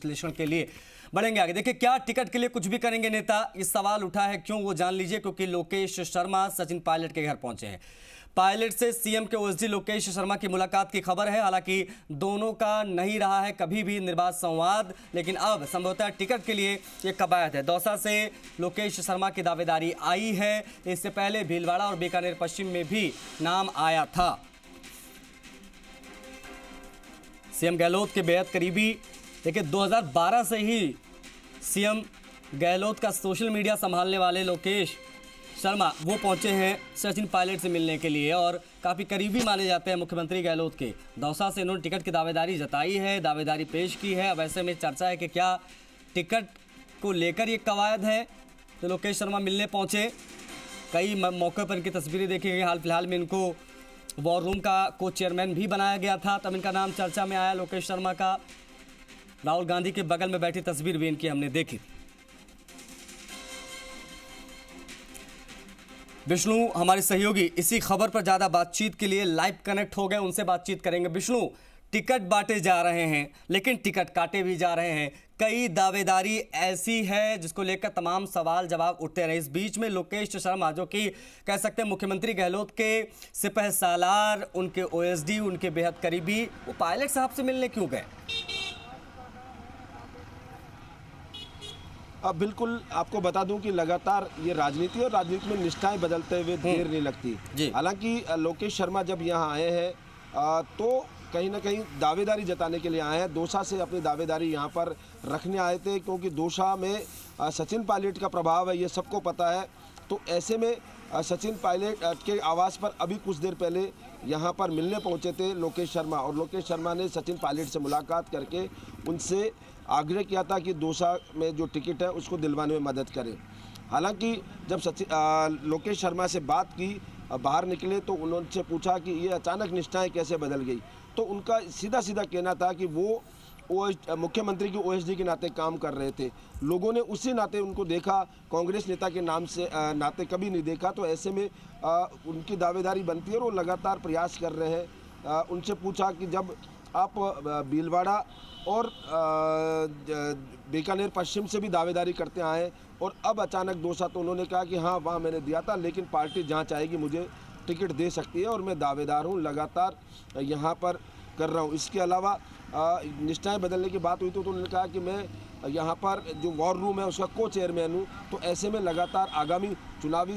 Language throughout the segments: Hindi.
विश्लेषण के लिए बढ़ेंगे आगे। देखिए, क्या टिकट के लिए कुछ भी करेंगे नेता, इस सवाल उठा है, क्यों वो जान लीजिए। क्योंकि लोकेश शर्मा सचिन पायलट के घर पहुंचे हैं। पायलट से सीएम के ओएसडी लोकेश शर्मा की मुलाकात की खबर है। हालांकि दोनों का नहीं रहा है कभी भी निर्बाध संवाद, लेकिन अब संभवतः टिकट के लिए ये कवायद है। दौसा से लोकेश शर्मा की दावेदारी आई है। इससे पहले भीलवाड़ा और बीकानेर पश्चिम में भी नाम आया था। सीएम गहलोत के बेहद करीबी, देखिए 2012 से ही सीएम गहलोत का सोशल मीडिया संभालने वाले लोकेश शर्मा वो पहुंचे हैं सचिन पायलट से मिलने के लिए और काफ़ी करीबी माने जाते हैं मुख्यमंत्री गहलोत के। दौसा से इन्होंने टिकट की दावेदारी जताई है, दावेदारी पेश की है। अब ऐसे में चर्चा है कि क्या टिकट को लेकर ये कवायद है। तो लोकेश शर्मा मिलने पहुंचे, कई मौके पर इनकी तस्वीरें देखी गई। हाल फिलहाल में इनको वॉर रूम का को चेयरमैन भी बनाया गया था, तब इनका नाम चर्चा में आया लोकेश शर्मा का। राहुल गांधी के बगल में बैठी तस्वीर भी इनकी हमने देखी। विष्णु हमारे सहयोगी इसी खबर पर ज्यादा बातचीत के लिए लाइव कनेक्ट हो गए, उनसे बातचीत करेंगे। विष्णु, टिकट बांटे जा रहे हैं लेकिन टिकट काटे भी जा रहे हैं। कई दावेदारी ऐसी है जिसको लेकर तमाम सवाल जवाब उठते रहे। इस बीच में लोकेश शर्मा, जो कि कह सकते हैं मुख्यमंत्री गहलोत के सिपह सालार, उनके ओएसडी, उनके बेहद करीबी, वो पायलट साहब से मिलने क्यों गए? अब बिल्कुल आपको बता दूं कि लगातार ये राजनीति और राजनीति में निष्ठाएं बदलते हुए देर नहीं लगती। हालांकि लोकेश शर्मा जब यहाँ आए हैं तो कहीं ना कहीं दावेदारी जताने के लिए आए हैं। दौसा से अपनी दावेदारी यहाँ पर रखने आए थे, क्योंकि दौसा में सचिन पायलट का प्रभाव है, ये सबको पता है। तो ऐसे में सचिन पायलट के आवास पर अभी कुछ देर पहले यहाँ पर मिलने पहुँचे थे लोकेश शर्मा, और लोकेश शर्मा ने सचिन पायलट से मुलाकात करके उनसे आग्रह किया था कि दौसा में जो टिकट है उसको दिलवाने में मदद करें। हालांकि जब लोकेश शर्मा से बात की, बाहर निकले तो उन्होंने पूछा कि ये अचानक निष्ठाएं कैसे बदल गई। तो उनका सीधा सीधा कहना था कि वो मुख्यमंत्री की ओएसडी के नाते काम कर रहे थे, लोगों ने उसी नाते उनको देखा, कांग्रेस नेता के नाम से नाते कभी नहीं देखा। तो ऐसे में उनकी दावेदारी बनती है और वो लगातार प्रयास कर रहे हैं। उनसे पूछा कि जब आप भीलवाड़ा और बीकानेर पश्चिम से भी दावेदारी करते आए और अब अचानक दौसा, तो उन्होंने कहा कि हाँ वहाँ मैंने दिया था, लेकिन पार्टी जहाँ चाहेगी मुझे टिकट दे सकती है और मैं दावेदार हूँ, लगातार यहाँ पर कर रहा हूँ। इसके अलावा निष्ठाएं बदलने की बात हुई तो उन्होंने कहा कि मैं यहाँ पर जो वॉर रूम है उसका को चेयरमैन हूँ। तो ऐसे में लगातार आगामी चुनावी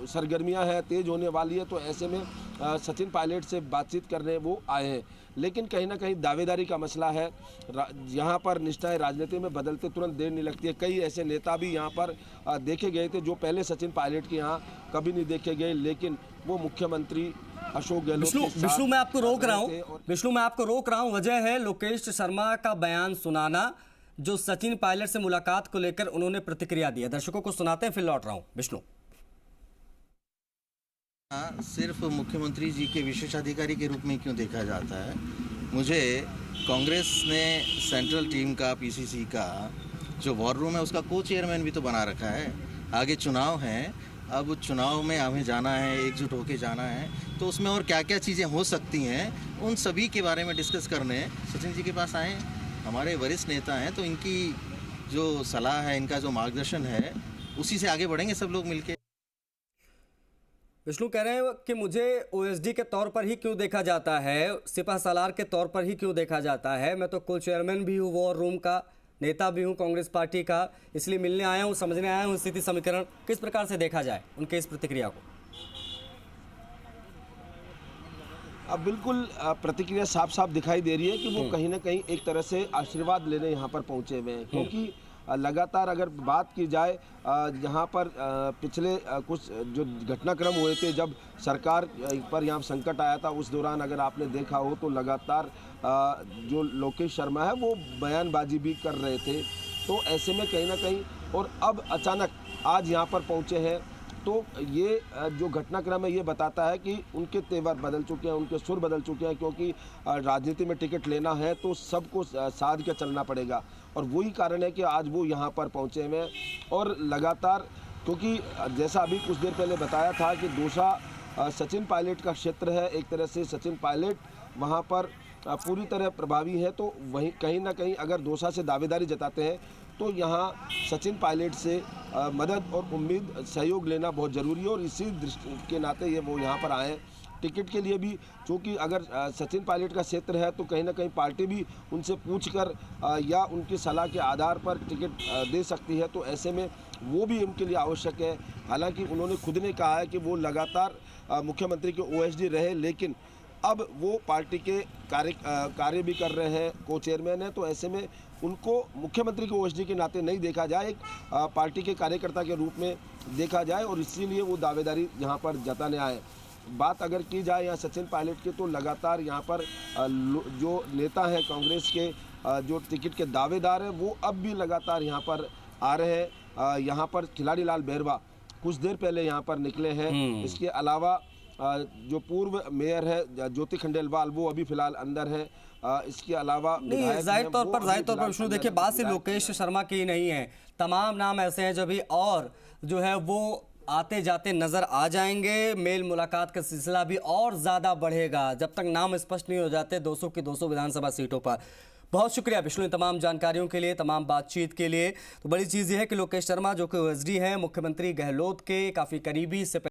सरगर्मियाँ हैं, तेज़ होने वाली है। तो ऐसे में सचिन पायलट से बातचीत करने वो आए हैं, लेकिन कहीं ना कहीं दावेदारी का मसला है। यहाँ पर निष्ठाएं राजनीति में बदलते तुरंत देर नहीं लगती है। कई ऐसे नेता भी यहाँ पर देखे गए थे जो पहले सचिन पायलट के यहाँ कभी नहीं देखे गए, लेकिन वो मुख्यमंत्री अशोक गहलोत। विष्णु मैं आपको रोक रहा हूँ, वजह है लोकेश शर्मा का बयान सुनाना, जो सचिन पायलट से मुलाकात को लेकर उन्होंने प्रतिक्रिया दी है। दर्शकों को सुनाते हैं, फिर लौट रहा हूँ। विष्णु, सिर्फ मुख्यमंत्री जी के विशेषाधिकारी के रूप में क्यों देखा जाता है? मुझे कांग्रेस ने सेंट्रल टीम का, पीसीसी का जो वॉर रूम है उसका को चेयरमैन भी तो बना रखा है। आगे चुनाव हैं, अब चुनाव में हमें जाना है, एकजुट होके जाना है, तो उसमें और क्या क्या चीज़ें हो सकती हैं उन सभी के बारे में डिस्कस करने सचिन जी के पास आए। हमारे वरिष्ठ नेता हैं, तो इनकी जो सलाह है, इनका जो मार्गदर्शन है, उसी से आगे बढ़ेंगे सब लोग मिलके। विष्णु कह रहे हैं कि मुझे ओएसडी के तौर पर ही क्यों देखा जाता है, सिपह सालार के तौर पर ही क्यों देखा जाता है। मैं तो को चेयरमैन भी हूँ, वॉर रूम का नेता भी हूँ कांग्रेस पार्टी का, इसलिए मिलने आया हूँ, समझने आया हूँ स्थिति समीकरण किस प्रकार से देखा जाए उनके इस प्रतिक्रिया को। अब बिल्कुल प्रतिक्रिया साफ साफ दिखाई दे रही है कि वो कहीं ना कहीं एक तरह से आशीर्वाद लेने यहाँ पर पहुँचे हुए हैं। क्योंकि लगातार अगर बात की जाए यहाँ पर पिछले कुछ जो घटनाक्रम हुए थे, जब सरकार पर यहाँ संकट आया था, उस दौरान अगर आपने देखा हो तो लगातार जो लोकेश शर्मा है वो बयानबाजी भी कर रहे थे। तो ऐसे में कहीं ना कहीं, और अब अचानक आज यहाँ पर पहुँचे हैं, तो ये जो घटनाक्रम है ये बताता है कि उनके तेवर बदल चुके हैं, उनके सुर बदल चुके हैं। क्योंकि राजनीति में टिकट लेना है तो सबको साध के चलना पड़ेगा, और वही कारण है कि आज वो यहाँ पर पहुँचे हुए हैं। और लगातार, क्योंकि जैसा अभी कुछ देर पहले बताया था कि दौसा सचिन पायलट का क्षेत्र है, एक तरह से सचिन पायलट वहाँ पर पूरी तरह प्रभावी है। तो वहीं कहीं ना कहीं अगर दौसा से दावेदारी जताते हैं तो यहाँ सचिन पायलट से मदद और उम्मीद सहयोग लेना बहुत ज़रूरी है, और इसी दृष्टि के नाते ये वो यहाँ पर आए हैं टिकट के लिए भी। क्योंकि अगर सचिन पायलट का क्षेत्र है तो कहीं ना कहीं पार्टी भी उनसे पूछकर या उनकी सलाह के आधार पर टिकट दे सकती है, तो ऐसे में वो भी उनके लिए आवश्यक है। हालांकि उन्होंने खुद ने कहा है कि वो लगातार मुख्यमंत्री के ओएसडी रहे, लेकिन अब वो पार्टी के कार्य भी कर रहे हैं, को चेयरमैन है, तो ऐसे में उनको मुख्यमंत्री के ओएसडी के नाते नहीं देखा जाए, एक पार्टी के कार्यकर्ता के रूप में देखा जाए, और इसीलिए वो दावेदारी यहाँ पर जताने आए। बात अगर की जाए यहाँ सचिन पायलट के, तो लगातार यहाँ पर जो नेता हैं कांग्रेस के, जो टिकट के दावेदार हैं, वो अब भी लगातार यहाँ पर आ रहे हैं। यहाँ पर खिलाड़ी लाल बेरवा कुछ देर पहले यहाँ पर निकले हैं। इसके अलावा जो पूर्व मेयर है ज्योति खंडेलवाल, वो अभी फिलहाल अंदर है। इसके अलावा जाहिर तौर पर विष्णु, देखिए बात सिर्फ लोकेश शर्मा की नहीं है, तमाम नाम ऐसे हैं जो भी और जो है वो आते जाते नजर आ जाएंगे। मेल मुलाकात का सिलसिला भी और ज्यादा बढ़ेगा जब तक नाम स्पष्ट नहीं हो जाते 200 की 200 विधानसभा सीटों पर। बहुत शुक्रिया विष्णु इन तमाम जानकारियों के लिए, तमाम बातचीत के लिए। तो बड़ी चीज़ यह है कि लोकेश शर्मा जो कि ओएसडी हैं मुख्यमंत्री गहलोत के काफ़ी करीबी, से